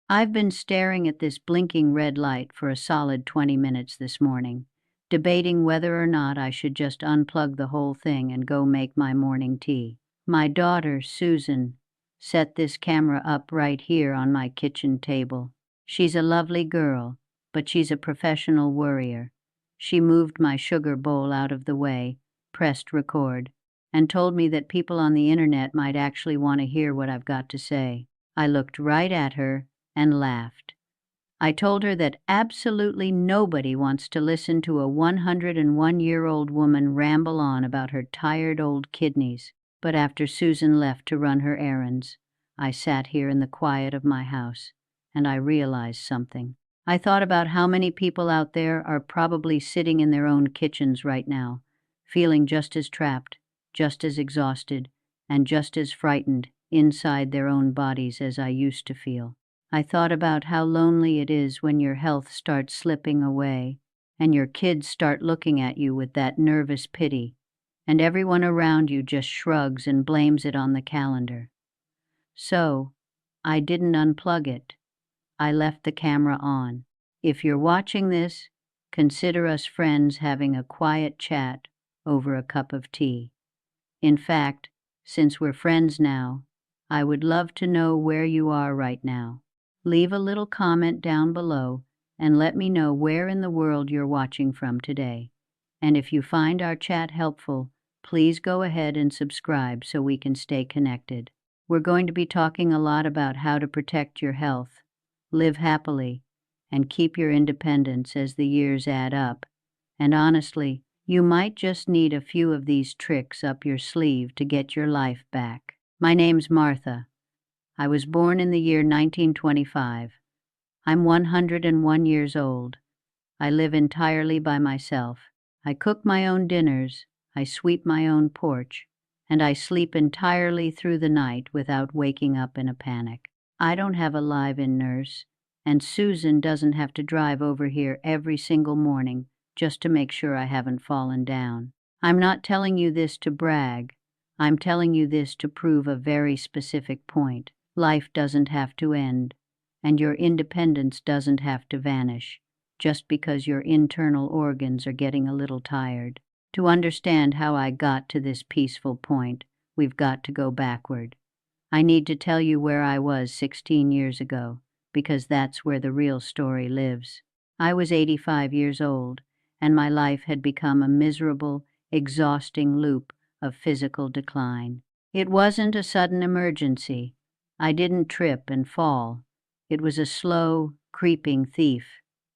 I've been staring at this blinking red light for a solid 20 minutes this morning, debating whether or not I should just unplug the whole thing and go make my morning tea. My daughter, Susan, set this camera up right here on my kitchen table. She's a lovely girl, but she's a professional worrier. She moved my sugar bowl out of the way, pressed record, and told me that people on the internet might actually want to hear what I've got to say. I looked right at her and laughed. I told her that absolutely nobody wants to listen to a 101-year-old woman ramble on about her tired old kidneys. But after Susan left to run her errands, I sat here in the quiet of my house, and I realized something. I thought about how many people out there are probably sitting in their own kitchens right now, feeling just as trapped, just as exhausted, and just as frightened inside their own bodies as I used to feel. I thought about how lonely it is when your health starts slipping away, and your kids start looking at you with that nervous pity, and everyone around you just shrugs and blames it on the calendar. So, I didn't unplug it. I left the camera on. If you're watching this, consider us friends having a quiet chat over a cup of tea. In fact, since we're friends now, I would love to know where you are right now. Leave a little comment down below and let me know where in the world you're watching from today. And if you find our chat helpful, please go ahead and subscribe so we can stay connected. We're going to be talking a lot about how to protect your health, live happily, and keep your independence as the years add up. And honestly, you might just need a few of these tricks up your sleeve to get your life back. My name's Martha. I was born in the year 1925. I'm 101 years old. I live entirely by myself. I cook my own dinners, I sweep my own porch, and I sleep entirely through the night without waking up in a panic. I don't have a live-in nurse, and Susan doesn't have to drive over here every single morning just to make sure I haven't fallen down. I'm not telling you this to brag. I'm telling you this to prove a very specific point. Life doesn't have to end, and your independence doesn't have to vanish just because your internal organs are getting a little tired. To understand how I got to this peaceful point, we've got to go backward. I need to tell you where I was 16 years ago, because that's where the real story lives. I was 85 years old, and my life had become a miserable, exhausting loop of physical decline. It wasn't a sudden emergency. I didn't trip and fall. It was a slow, creeping thief.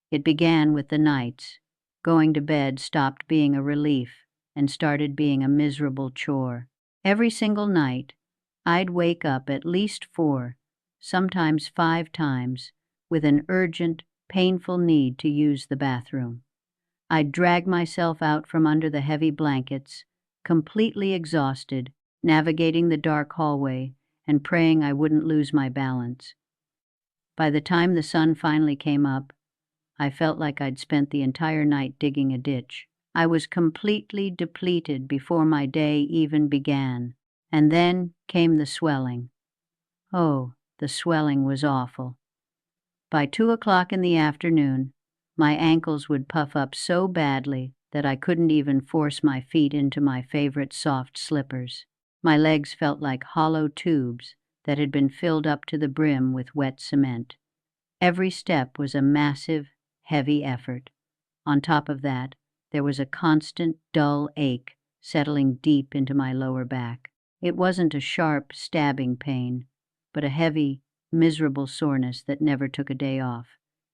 It began with the nights. Going to bed stopped being a relief and started being a miserable chore. Every single night, I'd wake up at least 4, sometimes 5 times, with an urgent, painful need to use the bathroom. I'd drag myself out from under the heavy blankets, completely exhausted, navigating the dark hallway and praying I wouldn't lose my balance. By the time the sun finally came up, I felt like I'd spent the entire night digging a ditch. I was completely depleted before my day even began. And then came the swelling. Oh, the swelling was awful. By 2 o'clock in the afternoon, my ankles would puff up so badly that I couldn't even force my feet into my favorite soft slippers. My legs felt like hollow tubes that had been filled up to the brim with wet cement. Every step was a massive, heavy effort. On top of that, there was a constant, dull ache settling deep into my lower back. It wasn't a sharp, stabbing pain, but a heavy, miserable soreness that never took a day off.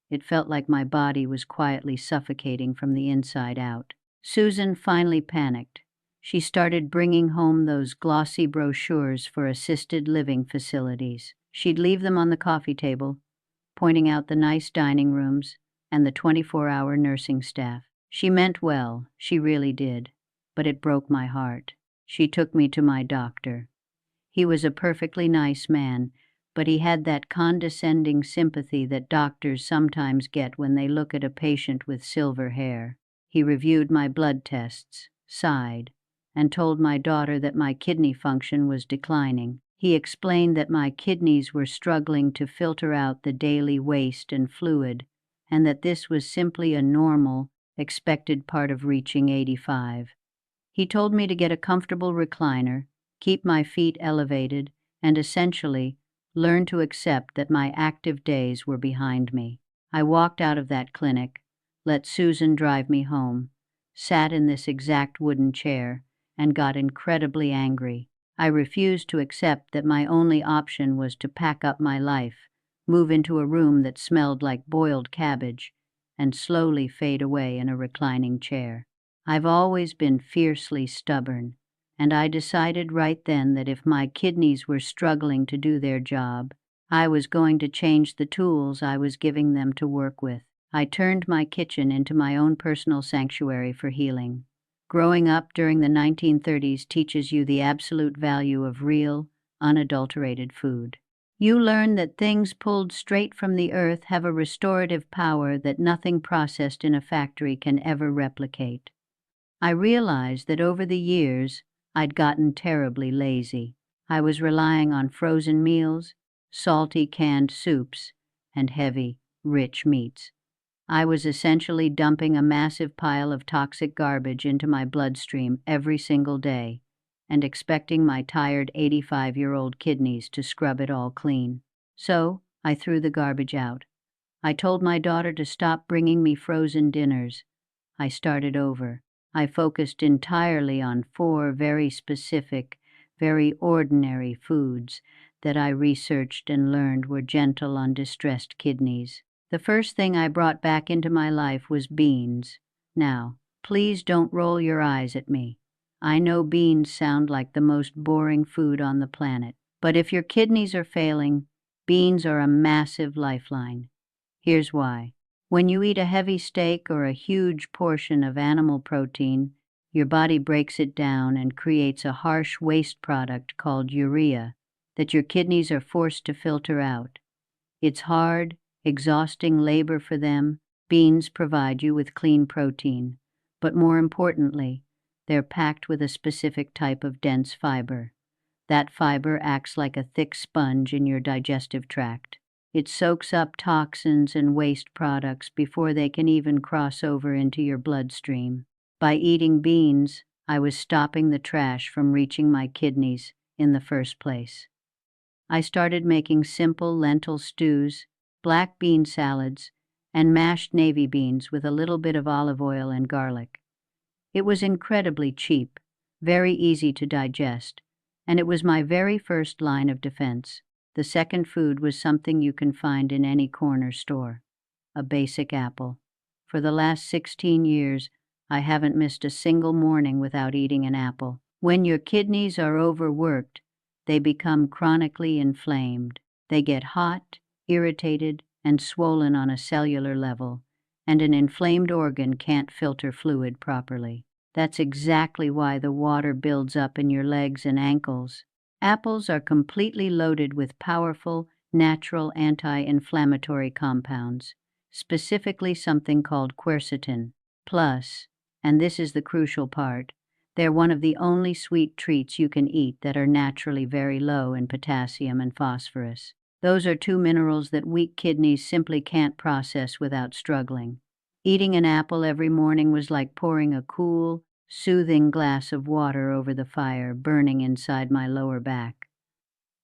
It felt like my body was quietly suffocating from the inside out. Susan finally panicked. She started bringing home those glossy brochures for assisted living facilities. She'd leave them on the coffee table, pointing out the nice dining rooms and the 24-hour nursing staff. She meant well, she really did, but it broke my heart. She took me to my doctor. He was a perfectly nice man, but he had that condescending sympathy that doctors sometimes get when they look at a patient with silver hair. He reviewed my blood tests, sighed, and told my daughter that my kidney function was declining. He explained that my kidneys were struggling to filter out the daily waste and fluid, and that this was simply a normal, expected part of reaching 85. He told me to get a comfortable recliner, keep my feet elevated, and essentially learn to accept that my active days were behind me. I walked out of that clinic, let Susan drive me home, sat in this exact wooden chair, and got incredibly angry. I refused to accept that my only option was to pack up my life, move into a room that smelled like boiled cabbage, and slowly fade away in a reclining chair. I've always been fiercely stubborn, and I decided right then that if my kidneys were struggling to do their job, I was going to change the tools I was giving them to work with. I turned my kitchen into my own personal sanctuary for healing. Growing up during the 1930s teaches you the absolute value of real, unadulterated food. You learn that things pulled straight from the earth have a restorative power that nothing processed in a factory can ever replicate. I realized that over the years, I'd gotten terribly lazy. I was relying on frozen meals, salty canned soups, and heavy, rich meats. I was essentially dumping a massive pile of toxic garbage into my bloodstream every single day and expecting my tired 85-year-old kidneys to scrub it all clean. So, I threw the garbage out. I told my daughter to stop bringing me frozen dinners. I started over. I focused entirely on 4 very specific, very ordinary foods that I researched and learned were gentle on distressed kidneys. The first thing I brought back into my life was beans. Now, please don't roll your eyes at me. I know beans sound like the most boring food on the planet, but if your kidneys are failing, beans are a massive lifeline. Here's why. When you eat a heavy steak or a huge portion of animal protein, your body breaks it down and creates a harsh waste product called urea that your kidneys are forced to filter out. It's hard, exhausting labor for them. Beans provide you with clean protein, but more importantly, they're packed with a specific type of dense fiber. That fiber acts like a thick sponge in your digestive tract. It soaks up toxins and waste products before they can even cross over into your bloodstream. By eating beans, I was stopping the trash from reaching my kidneys in the first place. I started making simple lentil stews, black bean salads, and mashed navy beans with a little bit of olive oil and garlic. It was incredibly cheap, very easy to digest, and it was my very first line of defense. The second food was something you can find in any corner store: a basic apple. For the last 16 years, I haven't missed a single morning without eating an apple. When your kidneys are overworked, they become chronically inflamed. They get hot, irritated, and swollen on a cellular level, and an inflamed organ can't filter fluid properly. That's exactly why the water builds up in your legs and ankles. Apples are completely loaded with powerful, natural anti-inflammatory compounds, specifically something called quercetin. Plus, and this is the crucial part, they're one of the only sweet treats you can eat that are naturally very low in potassium and phosphorus. Those are 2 minerals that weak kidneys simply can't process without struggling. Eating an apple every morning was like pouring a cool, soothing glass of water over the fire burning inside my lower back.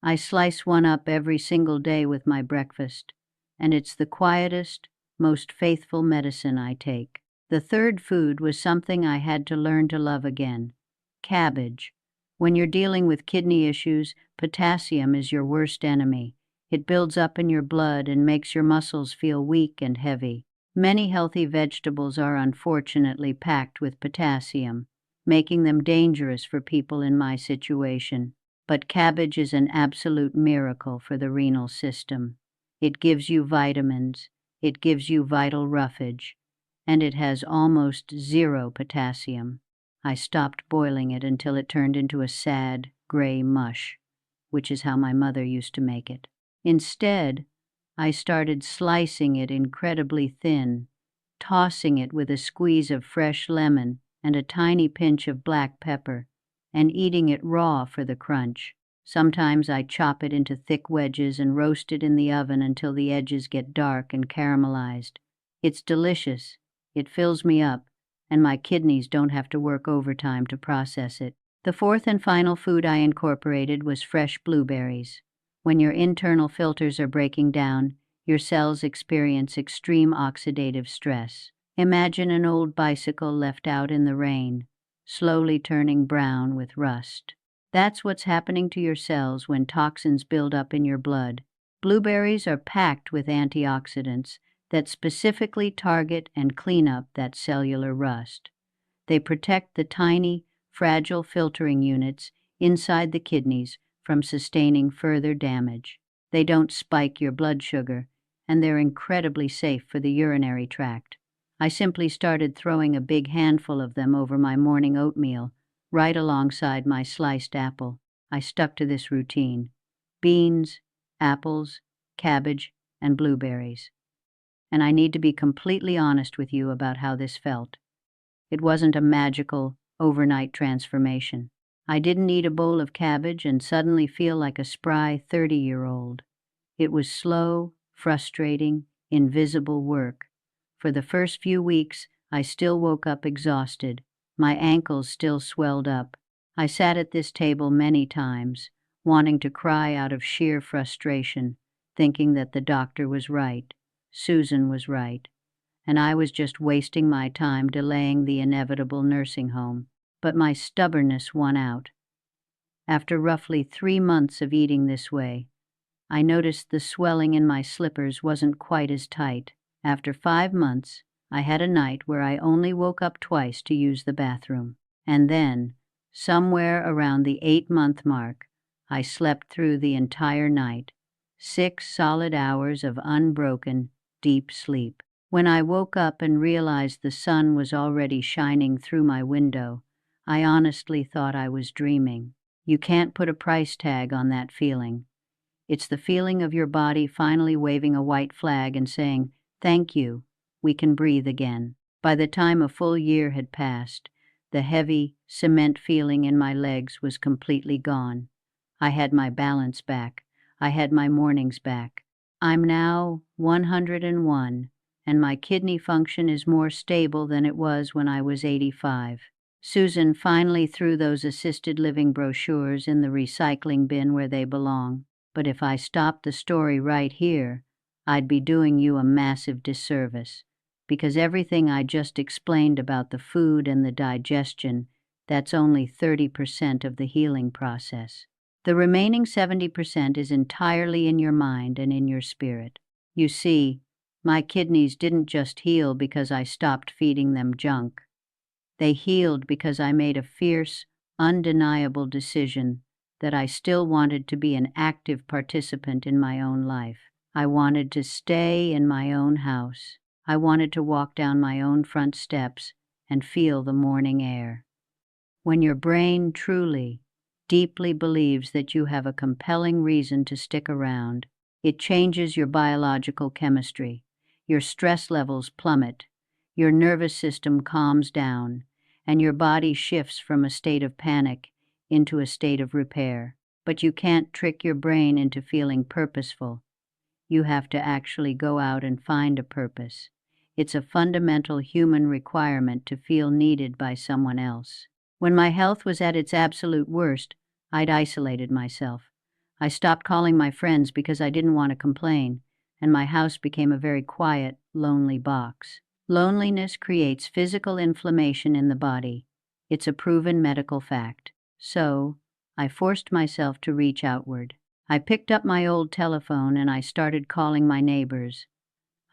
I slice one up every single day with my breakfast, and it's the quietest, most faithful medicine I take. The third food was something I had to learn to love again: cabbage. When you're dealing with kidney issues, potassium is your worst enemy. It builds up in your blood and makes your muscles feel weak and heavy. Many healthy vegetables are unfortunately packed with potassium, making them dangerous for people in my situation. But cabbage is an absolute miracle for the renal system. It gives you vitamins, it gives you vital roughage, and it has almost zero potassium. I stopped boiling it until it turned into a sad, gray mush, which is how my mother used to make it. Instead, I started slicing it incredibly thin, tossing it with a squeeze of fresh lemon and a tiny pinch of black pepper, and eating it raw for the crunch. Sometimes I chop it into thick wedges and roast it in the oven until the edges get dark and caramelized. It's delicious. It fills me up, and my kidneys don't have to work overtime to process it. The fourth and final food I incorporated was fresh blueberries. When your internal filters are breaking down, your cells experience extreme oxidative stress. Imagine an old bicycle left out in the rain, slowly turning brown with rust. That's what's happening to your cells when toxins build up in your blood. Blueberries are packed with antioxidants that specifically target and clean up that cellular rust. They protect the tiny, fragile filtering units inside the kidneys from sustaining further damage. They don't spike your blood sugar, and they're incredibly safe for the urinary tract. I simply started throwing a big handful of them over my morning oatmeal, right alongside my sliced apple. I stuck to this routine: beans, apples, cabbage, and blueberries. And I need to be completely honest with you about how this felt. It wasn't a magical, overnight transformation. I didn't eat a bowl of cabbage and suddenly feel like a spry 30-year-old. It was slow, frustrating, invisible work. For the first few weeks, I still woke up exhausted. My ankles still swelled up. I sat at this table many times, wanting to cry out of sheer frustration, thinking that the doctor was right, Susan was right, and I was just wasting my time delaying the inevitable nursing home. But my stubbornness won out. After roughly 3 months of eating this way, I noticed the swelling in my slippers wasn't quite as tight. After 5 months, I had a night where I only woke up twice to use the bathroom. And then, somewhere around the 8-month mark, I slept through the entire night. 6 solid hours of unbroken, deep sleep. When I woke up and realized the sun was already shining through my window, I honestly thought I was dreaming. You can't put a price tag on that feeling. It's the feeling of your body finally waving a white flag and saying, "Thank you, we can breathe again." By the time a full year had passed, the heavy, cement feeling in my legs was completely gone. I had my balance back. I had my mornings back. I'm now 101, and my kidney function is more stable than it was when I was 85. Susan finally threw those assisted living brochures in the recycling bin where they belong. But if I stopped the story right here, I'd be doing you a massive disservice, because everything I just explained about the food and the digestion, that's only 30% of the healing process. The remaining 70% is entirely in your mind and in your spirit. You see, my kidneys didn't just heal because I stopped feeding them junk. They healed because I made a fierce, undeniable decision that I still wanted to be an active participant in my own life. I wanted to stay in my own house. I wanted to walk down my own front steps and feel the morning air. When your brain truly, deeply believes that you have a compelling reason to stick around, it changes your biological chemistry. Your stress levels plummet, your nervous system calms down, and your body shifts from a state of panic into a state of repair. But you can't trick your brain into feeling purposeful. You have to actually go out and find a purpose. It's a fundamental human requirement to feel needed by someone else. When my health was at its absolute worst, I'd isolated myself. I stopped calling my friends because I didn't want to complain, and my house became a very quiet, lonely box. Loneliness creates physical inflammation in the body. It's a proven medical fact. So, I forced myself to reach outward. I picked up my old telephone and I started calling my neighbors.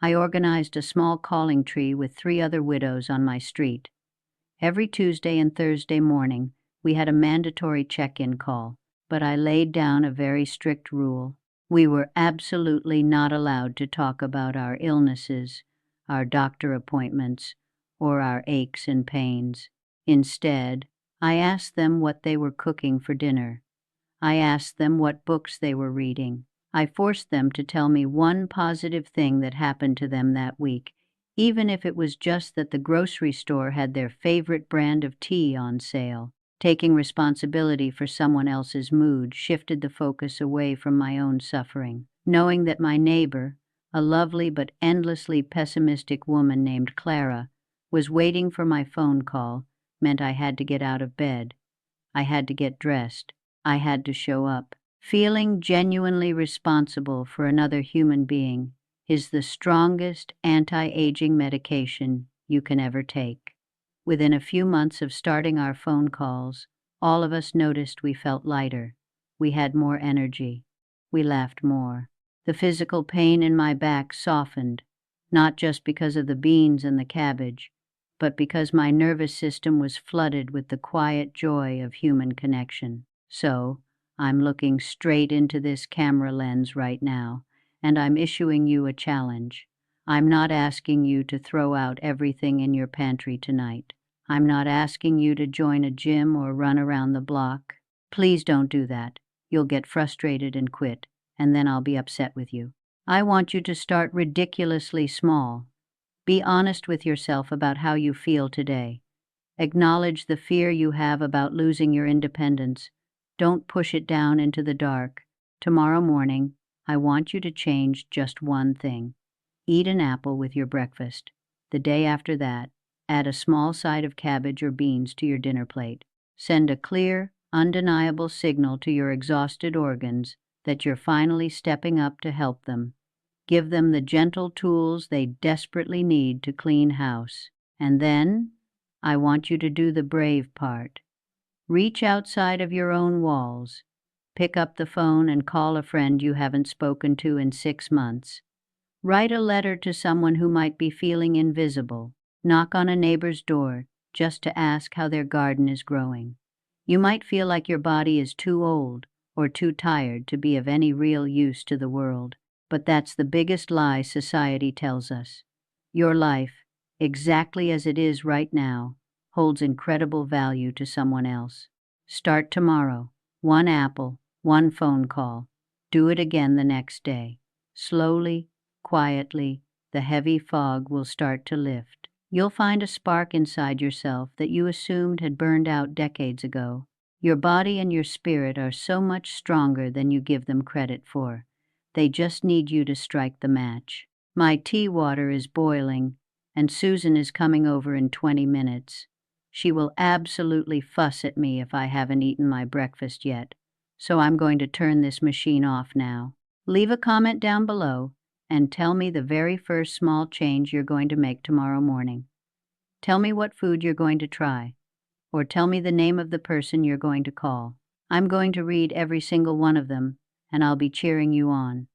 I organized a small calling tree with 3 other widows on my street. Every Tuesday and Thursday morning, we had a mandatory check-in call, but I laid down a very strict rule. We were absolutely not allowed to talk about our illnesses, our doctor appointments, or our aches and pains. Instead, I asked them what they were cooking for dinner. I asked them what books they were reading. I forced them to tell me one positive thing that happened to them that week, even if it was just that the grocery store had their favorite brand of tea on sale. Taking responsibility for someone else's mood shifted the focus away from my own suffering. Knowing that my neighbor, a lovely but endlessly pessimistic woman named Clara, was waiting for my phone call meant I had to get out of bed. I had to get dressed. I had to show up. Feeling genuinely responsible for another human being is the strongest anti-aging medication you can ever take. Within a few months of starting our phone calls, all of us noticed we felt lighter. We had more energy. We laughed more. The physical pain in my back softened, not just because of the beans and the cabbage, but because my nervous system was flooded with the quiet joy of human connection. So, I'm looking straight into this camera lens right now, and I'm issuing you a challenge. I'm not asking you to throw out everything in your pantry tonight. I'm not asking you to join a gym or run around the block. Please don't do that. You'll get frustrated and quit, and then I'll be upset with you. I want you to start ridiculously small. Be honest with yourself about how you feel today. Acknowledge the fear you have about losing your independence. Don't push it down into the dark. Tomorrow morning, I want you to change just one thing. Eat an apple with your breakfast. The day after that, add a small side of cabbage or beans to your dinner plate. Send a clear, undeniable signal to your exhausted organs that you're finally stepping up to help them. Give them the gentle tools they desperately need to clean house. And then, I want you to do the brave part. Reach outside of your own walls. Pick up the phone and call a friend you haven't spoken to in 6 months. Write a letter to someone who might be feeling invisible. Knock on a neighbor's door just to ask how their garden is growing. You might feel like your body is too old or too tired to be of any real use to the world, but that's the biggest lie society tells us. Your life, exactly as it is right now, holds incredible value to someone else. Start tomorrow. One apple, one phone call. Do it again the next day. Slowly, quietly, the heavy fog will start to lift. You'll find a spark inside yourself that you assumed had burned out decades ago. Your body and your spirit are so much stronger than you give them credit for. They just need you to strike the match. My tea water is boiling, and Susan is coming over in 20 minutes. She will absolutely fuss at me if I haven't eaten my breakfast yet, so I'm going to turn this machine off now. Leave a comment down below and tell me the very first small change you're going to make tomorrow morning. Tell me what food you're going to try, or tell me the name of the person you're going to call. I'm going to read every single one of them, and I'll be cheering you on.